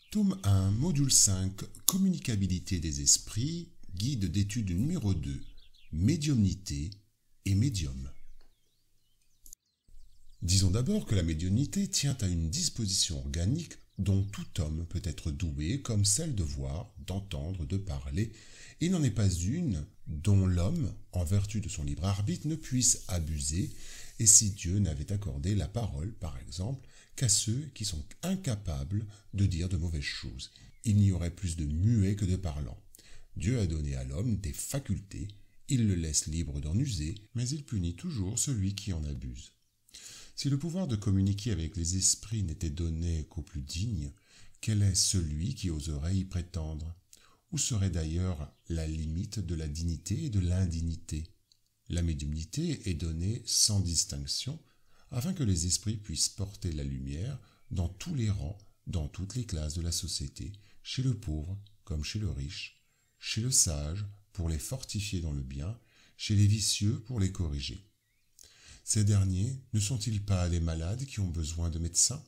Tome 1, module 5, communicabilité des esprits, guide d'étude numéro 2, médiumnité et médium. Disons d'abord que la médiumnité tient à une disposition organique dont tout homme peut être doué, comme celle de voir, d'entendre, de parler, et n'en est pas une dont l'homme, en vertu de son libre arbitre, ne puisse abuser, et si Dieu n'avait accordé la parole, par exemple, qu'à ceux qui sont incapables de dire de mauvaises choses. Il n'y aurait plus de muets que de parlants. Dieu a donné à l'homme des facultés, il le laisse libre d'en user, mais il punit toujours celui qui en abuse. Si le pouvoir de communiquer avec les esprits n'était donné qu'aux plus dignes, quel est celui qui oserait y prétendre? Où serait d'ailleurs la limite de la dignité et de l'indignité? La médiumnité est donnée sans distinction, afin que les esprits puissent porter la lumière dans tous les rangs, dans toutes les classes de la société, chez le pauvre comme chez le riche, chez le sage pour les fortifier dans le bien, chez les vicieux pour les corriger. Ces derniers ne sont-ils pas les malades qui ont besoin de médecins?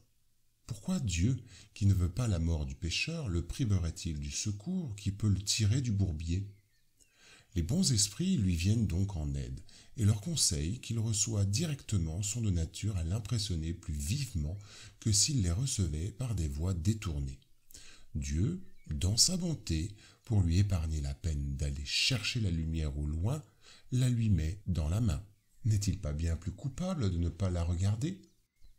Pourquoi Dieu, qui ne veut pas la mort du pécheur, le priverait-il du secours qui peut le tirer du bourbier? Les bons esprits lui viennent donc en aide, et leurs conseils qu'il reçoit directement sont de nature à l'impressionner plus vivement que s'il les recevait par des voies détournées. Dieu, dans sa bonté, pour lui épargner la peine d'aller chercher la lumière au loin, la lui met dans la main. N'est-il pas bien plus coupable de ne pas la regarder?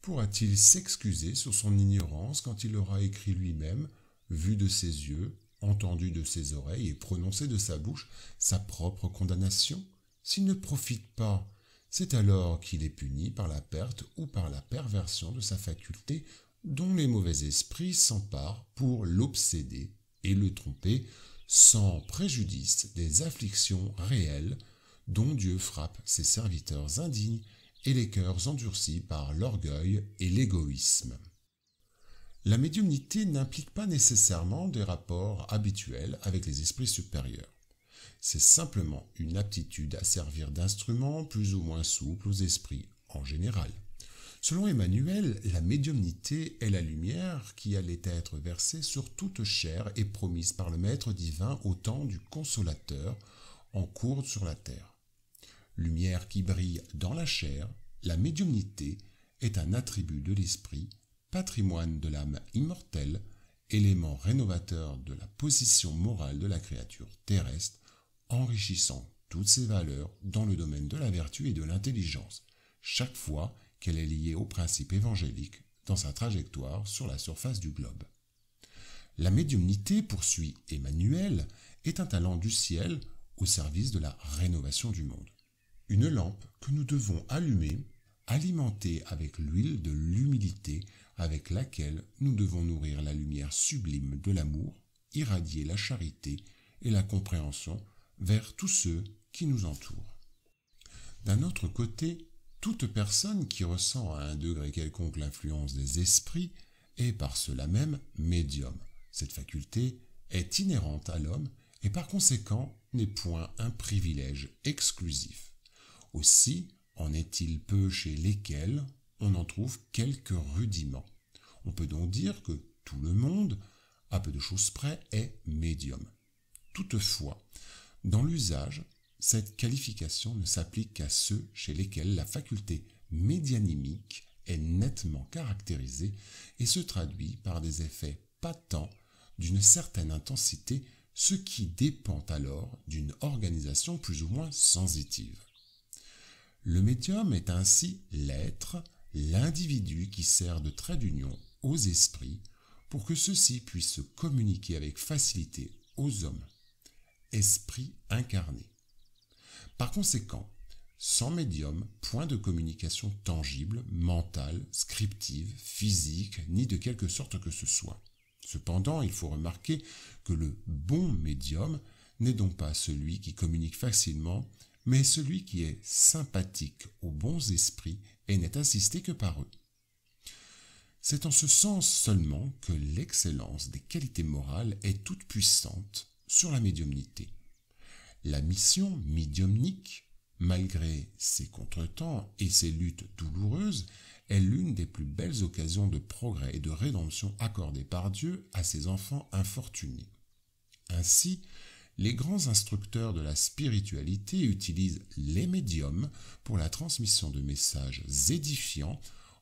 Pourra-t-il s'excuser sur son ignorance quand il aura écrit lui-même, vu de ses yeux, entendu de ses oreilles et prononcé de sa bouche sa propre condamnation? S'il ne profite pas, c'est alors qu'il est puni par la perte ou par la perversion de sa faculté dont les mauvais esprits s'emparent pour l'obséder et le tromper sans préjudice des afflictions réelles dont Dieu frappe ses serviteurs indignes et les cœurs endurcis par l'orgueil et l'égoïsme. La médiumnité n'implique pas nécessairement des rapports habituels avec les esprits supérieurs. C'est simplement une aptitude à servir d'instrument plus ou moins souple aux esprits en général. Selon Emmanuel, la médiumnité est la lumière qui allait être versée sur toute chair et promise par le Maître divin au temps du Consolateur en cours sur la terre. Lumière qui brille dans la chair, la médiumnité est un attribut de l'esprit, patrimoine de l'âme immortelle, élément rénovateur de la position morale de la créature terrestre, enrichissant toutes ses valeurs dans le domaine de la vertu et de l'intelligence, chaque fois qu'elle est liée au principe évangélique dans sa trajectoire sur la surface du globe. La médiumnité, poursuit Emmanuel, est un talent du ciel au service de la rénovation du monde. Une lampe que nous devons allumer, alimenter avec l'huile de l'humilité avec laquelle nous devons nourrir la lumière sublime de l'amour, irradier la charité et la compréhension vers tous ceux qui nous entourent. D'un autre côté, toute personne qui ressent à un degré quelconque l'influence des esprits est par cela même médium. Cette faculté est inhérente à l'homme et par conséquent n'est point un privilège exclusif. Aussi en est-il peu chez lesquels on en trouve quelques rudiments. On peut donc dire que tout le monde, à peu de choses près, est médium. Toutefois, dans l'usage, cette qualification ne s'applique qu'à ceux chez lesquels la faculté médianimique est nettement caractérisée et se traduit par des effets patents d'une certaine intensité, ce qui dépend alors d'une organisation plus ou moins sensitive. Le médium est ainsi l'être, l'individu qui sert de trait d'union aux esprits pour que ceux-ci puissent se communiquer avec facilité aux hommes. Esprit incarné. Par conséquent, sans médium, point de communication tangible, mentale, scriptive, physique, ni de quelque sorte que ce soit. Cependant, il faut remarquer que le bon médium n'est donc pas celui qui communique facilement, mais celui qui est sympathique aux bons esprits et n'est assisté que par eux. C'est en ce sens seulement que l'excellence des qualités morales est toute puissante sur la médiumnité. La mission médiumnique, malgré ses contretemps et ses luttes douloureuses, est l'une des plus belles occasions de progrès et de rédemption accordées par Dieu à ses enfants infortunés. Ainsi, les grands instructeurs de la spiritualité utilisent les médiums pour la transmission de messages édifiants,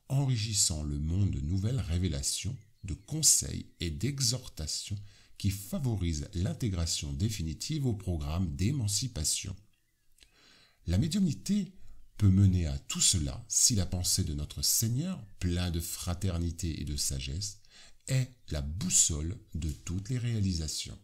enrichissant le monde de nouvelles révélations, de conseils et d'exhortations qui favorisent l'intégration définitive au programme d'émancipation. La médiumnité peut mener à tout cela si la pensée de notre Seigneur, plein de fraternité et de sagesse, est la boussole de toutes les réalisations.